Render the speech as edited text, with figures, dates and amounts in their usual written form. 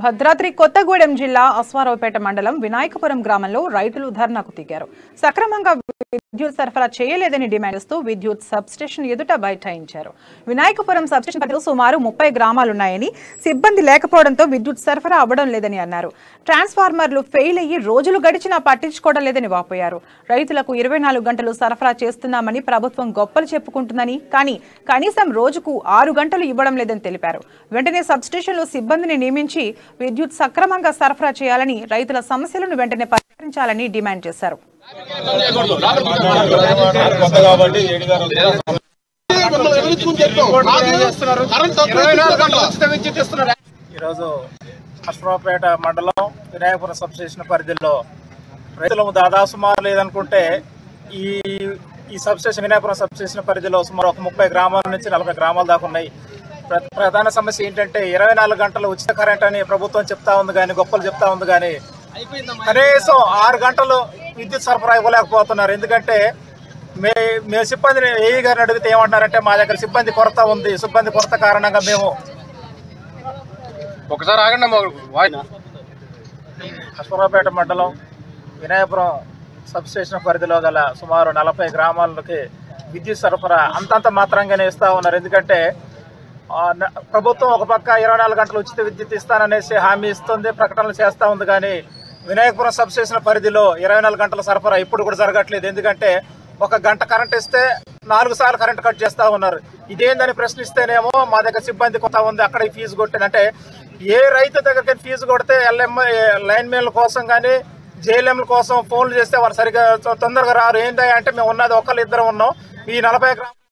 భద్రాద్రి కొత్తగూడెం జిల్లా అశ్వారావుపేట మండలం వినాయకపురం గ్రామంలో రైతులు ధర్నాకు దిగారు. సక్రమంగా విద్యుత్ సరఫరా చేయలేదని డిమాండ్ చేస్తూ విద్యుత్ సబ్స్టేషన్ ఎదుట బైఠాయించారు. వినాయకపురం సబ్స్టేషన్ పరిధిలో సుమారు 30 గ్రామాలున్నాయని, సిబ్బంది లేకపోవడంతో విద్యుత్ సరఫరా అవ్వడం లేదని అన్నారు. ట్రాన్స్ఫార్మర్లు ఫెయిల్ అయ్యి రోజులు గడిచినా పట్టించుకోవడం లేదని వాపోయారు. రైతులకు 24 గంటలు సరఫరా చేస్తున్నామని ప్రభుత్వం గొప్పలు చెప్పుకుంటుందని, కానీ కనీసం రోజుకు 6 గంటలు ఇవ్వడం లేదని తెలిపారు. వెంటనే సబ్స్టేషన్లో సిబ్బందిని నియమించి విద్యుత్ సక్రమంగా సరఫరా చేయాలని, రైతుల సమస్యలను వెంటనే పరిష్కరించాలని డిమాండ్ చేశారు. ఈరోజు అశ్వారావుపేట మండలం వినాయకపురం సబ్స్టేషన్ పరిధిలో రైతులు దాదాపు సుమారు లేదనుకుంటే ఈ సబ్స్టేషన్ వినాయకపురం సబ్స్టేషన్ పరిధిలో సుమారు ఒక 30 గ్రామాల నుంచి 40 గ్రామాల దాకా ఉన్నాయి. ప్రధాన సమస్య ఏంటంటే 24 గంటలు ఉచిత కరెంట్ అని ప్రభుత్వం చెప్తా ఉంది కానీ, గొప్పలు చెప్తా ఉంది కానీ కనీసం 6 గంటలు విద్యుత్ సరఫరా ఇవ్వలేకపోతున్నారు. ఎందుకంటే మే సిబ్బందిని ఏఈ గారిని అడిగితే ఏమంటున్నారంటే, మా దగ్గర సిబ్బంది కొరత ఉంది, సిబ్బంది కొరత కారణంగా మేము ఒకసారి ఆగండి. అశ్వారావుపేట మండలం వినాయకపురం సబ్స్టేషన్ పరిధిలో గల సుమారు 40 గ్రామాలకి విద్యుత్ సరఫరా అంతంత మాత్రంగానే ఇస్తా ఉన్నారు. ఎందుకంటే ప్రభుత్వం ఒక పక్క 24 గంటలు ఉచిత విద్యుత్ ఇస్తాననేసి హామీ ఇస్తుంది, ప్రకటనలు చేస్తూ ఉంది. కానీ వినాయకపురం సబ్స్టేషన్ పరిధిలో 24 గంటల సరఫరా ఇప్పుడు కూడా జరగట్లేదు. ఎందుకంటే 1 గంట కరెంట్ ఇస్తే 4 సార్లు కరెంట్ కట్ చేస్తూ ఉన్నారు. ఇదేందని ప్రశ్నిస్తేనేమో మా దగ్గర సిబ్బంది కొత్త ఉంది, అక్కడ ఫీజు కొట్టిందంటే, ఏ రైతు దగ్గరికి ఫీజు కొడితే లైన్ మెన్ల కోసం కానీ జేఎల్ఎంల కోసం ఫోన్లు చేస్తే వారు సరిగ్గా తొందరగా రారు. ఏంటంటే మేము ఉన్నది 1-2 ఉన్నాం. ఈ 40